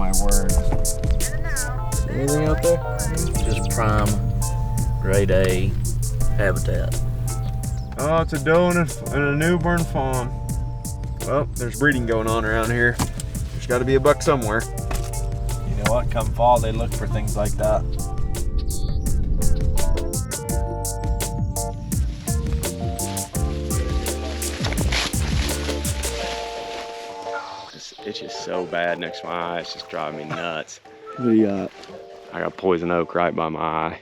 my word. Anything out there? Just prime, grade A habitat. Oh, it's a doe and a newborn fawn. Well, there's breeding going on around here. There's got to be a buck somewhere. You know what? Come fall, they look for things like that. This itch is so bad next to my eye. It's just driving me nuts. What do you got? I got poison oak right by my eye.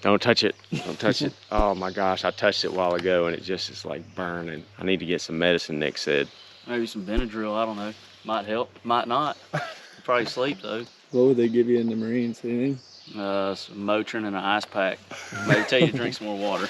Don't touch it. Don't touch it. Oh my gosh, I touched it a while ago and it just is like burning. I need to get some medicine, Nick said. Maybe some Benadryl, I don't know. Might help, might not. Probably sleep though. What would they give you in the Marines? Anything? Some Motrin and an ice pack. Maybe tell you to drink some more water.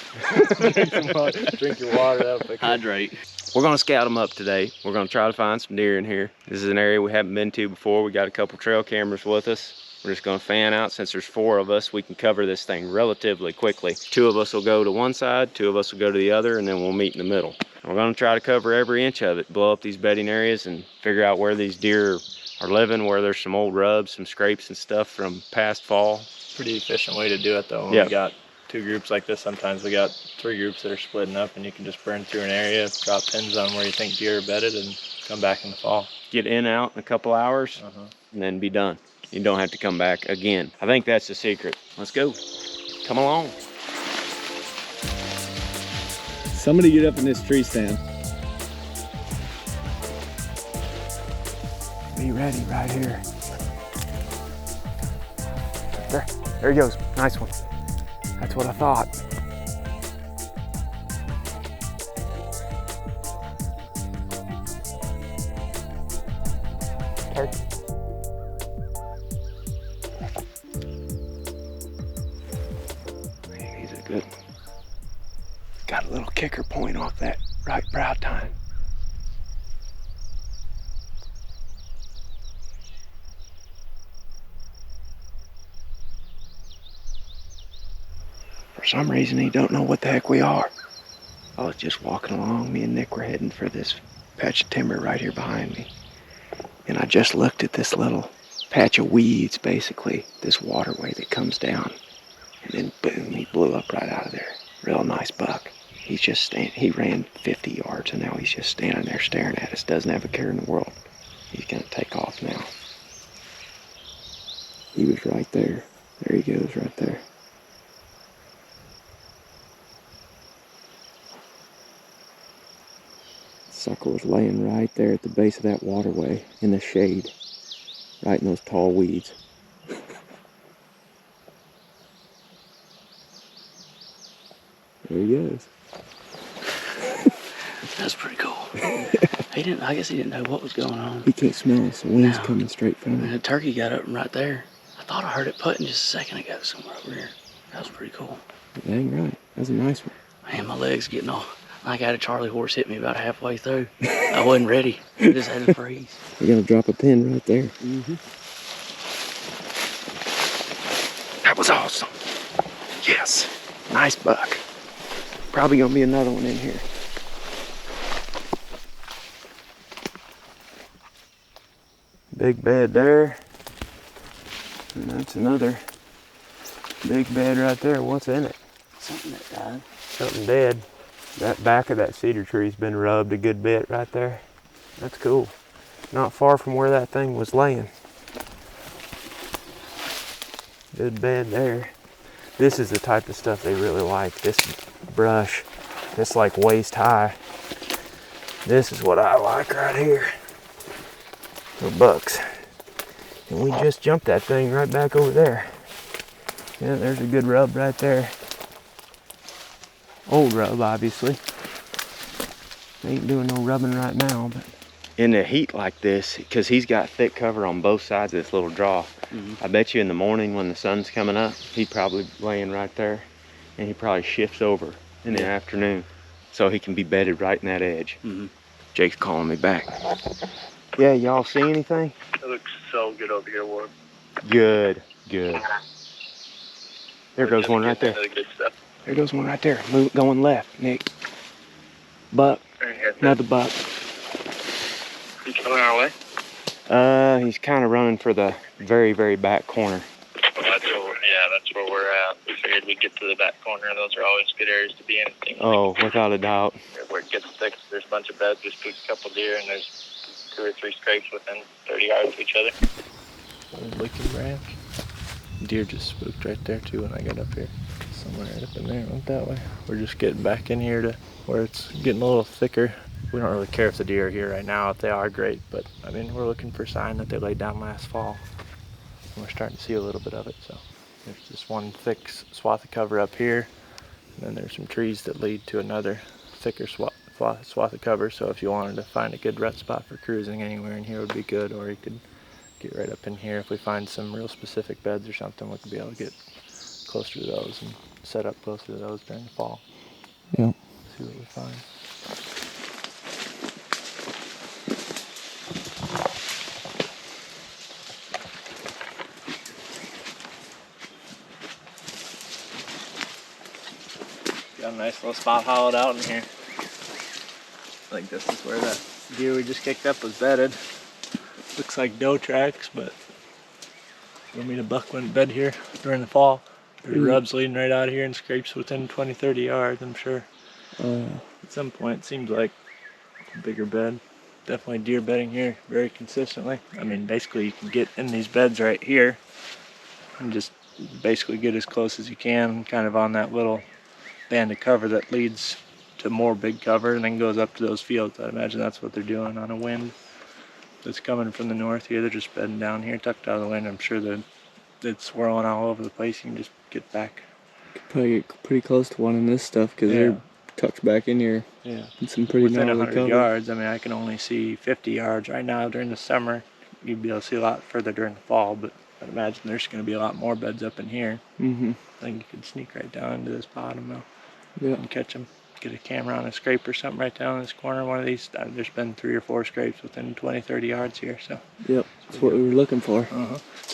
Drink your water, that'll pick Hydrate. We're gonna scout them up today. We're gonna try to find some deer in here. This is an area we haven't been to before. We got a couple trail cameras with us. We're just gonna fan out. Since there's 4 of us, we can cover this thing relatively quickly. 2 of us will go to one side, 2 of us will go to the other, and then we'll meet in the middle. And we're gonna try to cover every inch of it, blow up these bedding areas and figure out where these deer are living, where there's some old rubs, some scrapes and stuff from past fall. Pretty efficient way to do it though. When Yeah. we got 2 groups like this, sometimes we got 3 groups that are splitting up and you can just burn through an area, drop pins on where you think deer are bedded and come back in the fall. Get in, out in a couple hours, and then be done. You don't have to come back again. I think that's the secret. Let's go. Come along. Somebody get up in this tree stand. Be ready right here. There he goes. Nice one. That's what I thought. Turkey. Man, he's a good one. Got a little kicker point off that right brow tine. For some reason, he don't know what the heck we are. I was just walking along. Me and Nick were heading for this patch of timber right here behind me. And I just looked at this little patch of weeds, basically, this waterway that comes down. And then boom, he blew up right out of there. Real nice buck. He's just standing, he ran 50 yards and now he's just standing there staring at us. Doesn't have a care in the world. He's gonna take off now. He was right there. There he goes right there. Sucker was laying right there at the base of that waterway in the shade, right in those tall weeds. There he goes. That's pretty cool. I guess he didn't know what was going on. He can't smell us. The wind's No. coming straight from And him. the turkey got up right there. I thought I heard it putting just a second ago somewhere over here. That was pretty cool. Dang right. That was a nice one. Man, my legs getting all, like I had a Charlie horse hit me about halfway through. I wasn't ready. I just had to freeze. We're gonna drop a pin right there. That was awesome. Yes. Nice buck. Probably gonna be another one in here. Big bed there. And that's another big bed right there. What's in it? Something that died. Something dead. That back of that cedar tree's been rubbed a good bit right there. That's cool. Not far from where that thing was laying. Good bed there. This is the type of stuff they really like. This brush, this like waist high. This is what I like right here for bucks. And we just jumped that thing right back over there. Yeah, there's a good rub right there. Old rub, obviously. Ain't doing no rubbing right now, but in the heat like this, because he's got thick cover on both sides of this little draw, I bet you in the morning when the sun's coming up, he's probably laying right there, and he probably shifts over in the afternoon, so he can be bedded right in that edge. Jake's calling me back. Yeah, y'all see anything? It looks so good over here, Ward. Good, good. There goes one right there. Good stuff. There goes one right there. Going left, Nick. Buck. Another buck. You coming our way? He's kind of running for the very, very back corner. That's where we're at. We figured we'd get to the back corner. Those are always good areas to be in. Oh, without a doubt. Where it gets thick, there's a bunch of beds. We spooked a couple deer, and there's 2 or 3 scrapes within 30 yards of each other. Licking branch. Deer just spooked right there too when I got up here. Somewhere right up in there, went that way. We're just getting back in here to where it's getting a little thicker. We don't really care if the deer are here right now. If they are, great. But I mean, we're looking for a sign that they laid down last fall. And we're starting to see a little bit of it. So there's just one thick swath of cover up here. And then there's some trees that lead to another thicker swath of cover. So if you wanted to find a good rut spot for cruising, anywhere in here would be good. Or you could get right up in here. If we find some real specific beds or something, we could be able to get closer to those and set up closer to those during the fall. Yep. See what we find. Got a nice little spot hollowed out in here. I think this is where that deer we just kicked up was bedded. Looks like doe tracks, but a buck went to bed here during the fall. There's rubs leading right out of here and scrapes within 20-30 yards, I'm sure. At some point, it seems like a bigger bed. Definitely deer bedding here very consistently. I mean, basically you can get in these beds right here and just basically get as close as you can, kind of on that little band of cover that leads to more big cover and then goes up to those fields. I imagine that's what they're doing on a wind that's coming from the north here. They're just bedding down here, tucked out of the wind. I'm sure that it's swirling all over the place. You can just get back. Could probably get pretty close to one in this stuff because they're tucked back in here. Yeah. In some pretty within gnarly 100 cover. yards. I mean, I can only see 50 yards right now during the summer. You'd be able to see a lot further during the fall, but I'd imagine there's going to be a lot more beds up in here. Mm-hmm. I think you could sneak right down into this bottom though. Yeah. And catch them. Get a camera on a scrape or something right down in this corner. One of these, there's been 3 or 4 scrapes within 20-30 yards here. So yep, that's what we were looking for.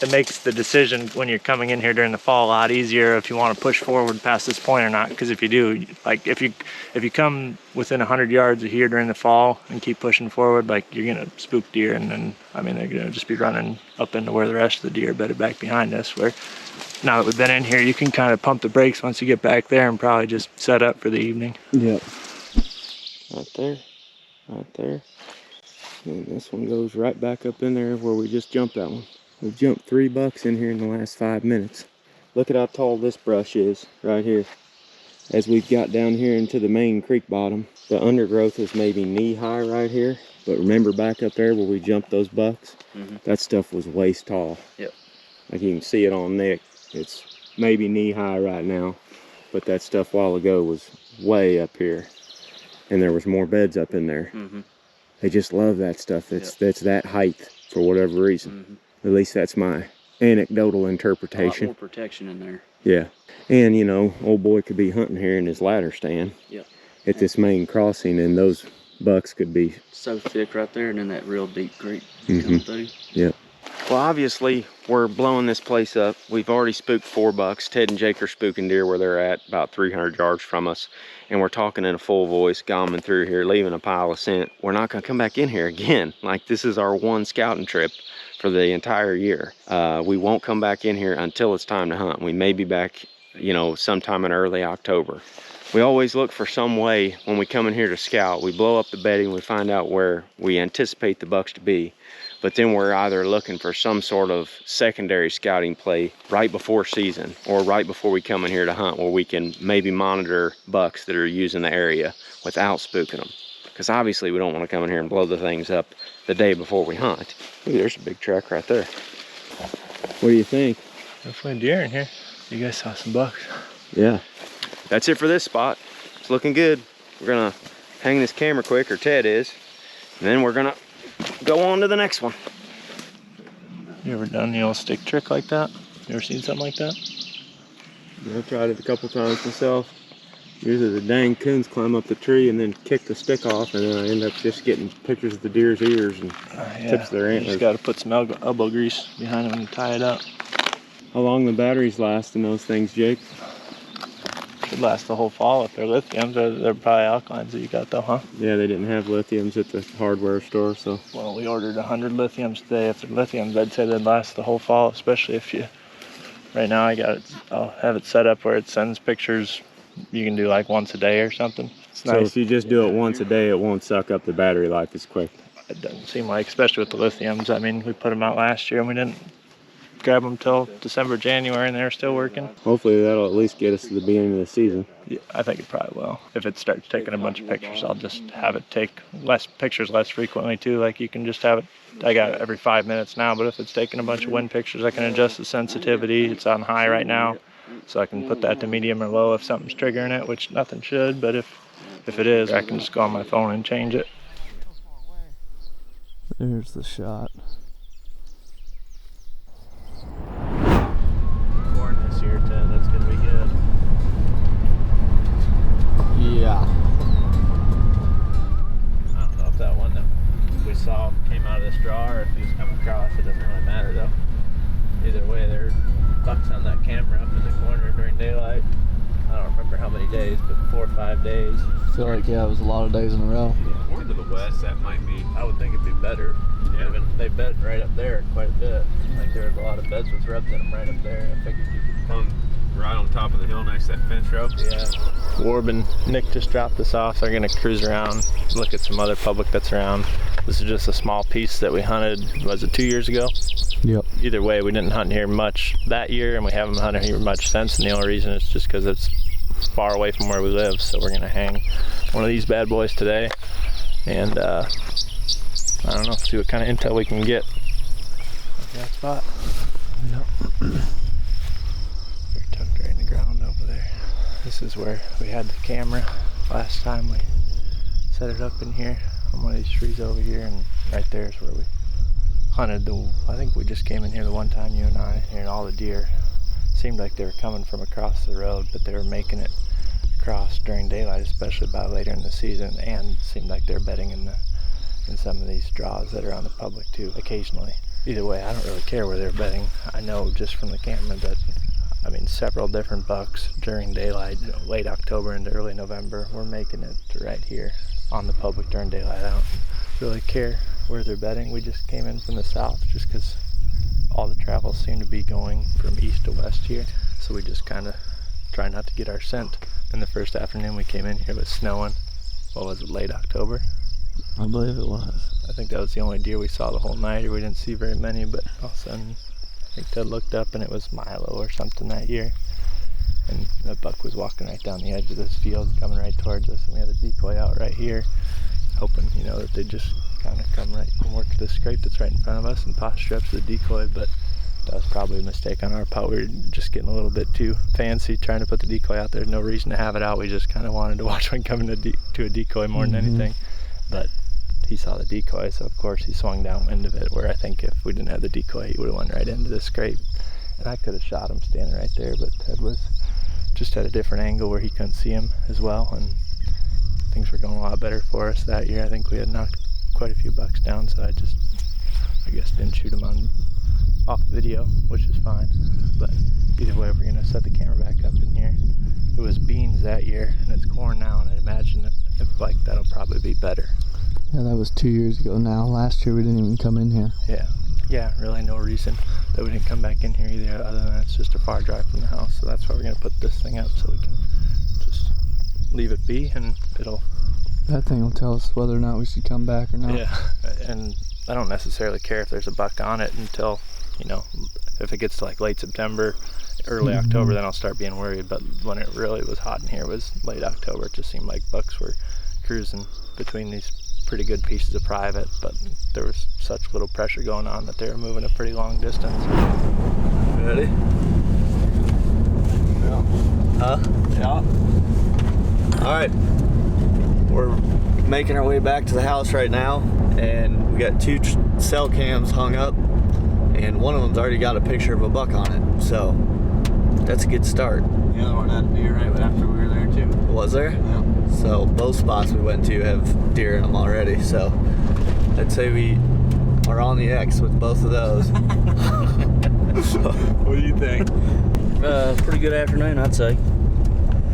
it makes the decision when you're coming in here during the fall a lot easier if you want to push forward past this point or not. Because if you do, like if you come within 100 yards of here during the fall and keep pushing forward, like you're gonna spook deer, and then I mean they're gonna just be running up into where the rest of the deer are bedded back behind us. Where now that we've been in here, you can kind of pump the brakes once you get back there and probably just set up for the evening. Yep. Right there. Right there. And this one goes right back up in there where we just jumped that one. We've jumped 3 bucks in here in the last 5 minutes. Look at how tall this brush is right here. As we've got down here into the main creek bottom, the undergrowth is maybe knee high right here. But remember back up there where we jumped those bucks? That stuff was waist tall. Yep. Like you can see it on Nick. It's maybe knee high right now, but that stuff a while ago was way up here, and there was more beds up in there. They just love that stuff. That's that height for whatever reason. At least that's my anecdotal interpretation. A lot more protection in there. Yeah, and you know, old boy could be hunting here in his ladder stand at this main crossing, and those bucks could be so thick right there, and then that real deep creek coming through. Yep. Well, obviously, we're blowing this place up. We've already spooked 4 bucks. Ted and Jake are spooking deer where they're at, about 300 yards from us. And we're talking in a full voice, gomming through here, leaving a pile of scent. We're not going to come back in here again. Like, this is our one scouting trip for the entire year. We won't come back in here until it's time to hunt. We may be back, you know, sometime in early October. We always look for some way when we come in here to scout. We blow up the bedding, we find out where we anticipate the bucks to be. But then we're either looking for some sort of secondary scouting play right before season or right before we come in here to hunt, where we can maybe monitor bucks that are using the area without spooking them. Because obviously we don't want to come in here and blow the things up the day before we hunt. Ooh, there's a big track right there. What do you think? Definitely deer in here. You guys saw some bucks. Yeah. That's it for this spot. It's looking good. We're going to hang this camera quick, or Ted is, and then we're going to go on to the next one. You ever done the old stick trick like that? You ever seen something like that? Yeah, I've tried it a couple times myself. Usually the dang coons climb up the tree and then kick the stick off, and then I end up just getting pictures of the deer's ears and tips of their You antlers. just got to put some elbow grease behind them and tie it up. How long the batteries last in those things, Jake? should last the whole fall if they're lithiums, or they're probably alkalines that you got though, huh? Yeah, they didn't have lithiums at the hardware store, so. Well, we ordered 100 lithiums today. If they're lithiums, I'd say they'd last the whole fall, especially if you, right now I'll have it set up where it sends pictures. You can do like once a day or something. It's So nice. if you just do it once a day, it won't suck up the battery life as quick. It doesn't seem like, especially with the lithiums. I mean, we put them out last year and we didn't grab them till December, January, and they're still working. Hopefully that'll at least get us to the beginning of the season. Yeah, I think it probably will. If it starts taking a bunch of pictures, I'll just have it take less pictures less frequently too. Like you can just have it, I got it every 5 minutes now, but if it's taking a bunch of wind pictures, I can adjust the sensitivity. It's on high right now, so I can put that to medium or low if something's triggering it, which nothing should, but if it is, I can just go on my phone and change it. There's the shot. Corn this year, Ted, that's gonna be good. Yeah. I don't know if that one that we saw came out of this draw or if he was coming across. It doesn't really matter though. Either way, there are bucks on that camera up in the corner during daylight. I don't remember how many days, but 4 or 5 days. I feel like, yeah, it was a lot of days in a row. More to the west, that might be. I would think it'd be better. Yeah. They bed right up there quite a bit. Like there's a lot of beds with rubs in them right up there. I figured you could On, right on top of the hill next to that fence row. Yeah. Warb and Nick just dropped us off. They're gonna cruise around, look at some other public that's around. This is just a small piece that we hunted, was it 2 years ago? Yep. Either way, we didn't hunt here much that year and we haven't hunted here much since, and the only reason is just because it's far away from where we live. So we're gonna hang one of these bad boys today and I don't know, see what kind of intel we can get. That spot. Yep. They're tucked right in the ground over there. This is where we had the camera last time we set it up in here on one of these trees over here, and right there is where we hunted I think we just came in here the one time, you and I, and all the deer seemed like they were coming from across the road, but they were making it across during daylight, especially about later in the season, and seemed like they're bedding in some of these draws that are on the public too, occasionally. Either way, I don't really care where they're bedding. I know just from the camera that, I mean, several different bucks during daylight, late October into early November, we're making it to right here on the public during daylight. I don't really care where they're bedding. We just came in from the south just because all the travels seem to be going from east to west here. So we just kind of try not to get our scent. And the first afternoon we came in here, it was snowing. What was it, late October? I believe it was. I think that was the only deer we saw the whole night, or we didn't see very many, but all of a sudden, I think Ted looked up and it was Milo or something that year. And the buck was walking right down the edge of this field, coming right towards us, and we had a decoy out right here, hoping, you know, that they'd just kind of come right and work the scrape that's right in front of us and posture up to the decoy, but that was probably a mistake on our part. We were just getting a little bit too fancy trying to put the decoy out there. No reason to have it out. We just kind of wanted to watch one coming to a decoy more than anything. But he saw the decoy, so of course he swung downwind of it, where I think if we didn't have the decoy, he would have went right into the scrape. And I could have shot him standing right there, but Ted was just at a different angle where he couldn't see him as well, and things were going a lot better for us that year. I think we had knocked quite a few bucks down, so I guess didn't shoot him off video, which is fine. But either way, we're gonna set the camera back up in here. It was beans that year, and it's corn now, and I imagine that like that'll probably be better. Yeah, that was 2 years ago now. Last year we didn't even come in here. Yeah, really no reason that we didn't come back in here either, other than it's just a far drive from the house. So that's why we're gonna put this thing up so we can just leave it be, and it'll. That thing will tell us whether or not we should come back or not. Yeah, and I don't necessarily care if there's a buck on it until, you know, if it gets to like late September, early October, then I'll start being worried. But when it really was hot in here was late October. It just seemed like bucks were cruising between these pretty good pieces of private, but there was such little pressure going on that they were moving a pretty long distance. Ready? Yeah. Huh? Yeah. All right, we're making our way back to the house right now, and we got two cell cams hung up, and one of them's already got a picture of a buck on it, so that's a good start. The other one had deer right after we were there too. Was there? Yeah. So both spots we went to have deer in them already, so I'd say we are on the X with both of those. What do you think? Pretty good afternoon, I'd say.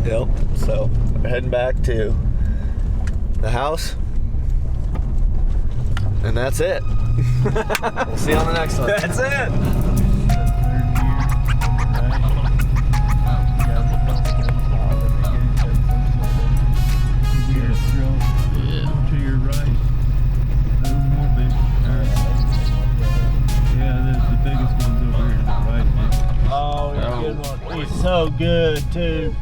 Yep. So we're heading back to the house, and that's it. We'll see you on the next one. That's it. To your right. No more big. Yeah, there's the biggest ones over here to the right. Oh, he's a good one. He's so good too.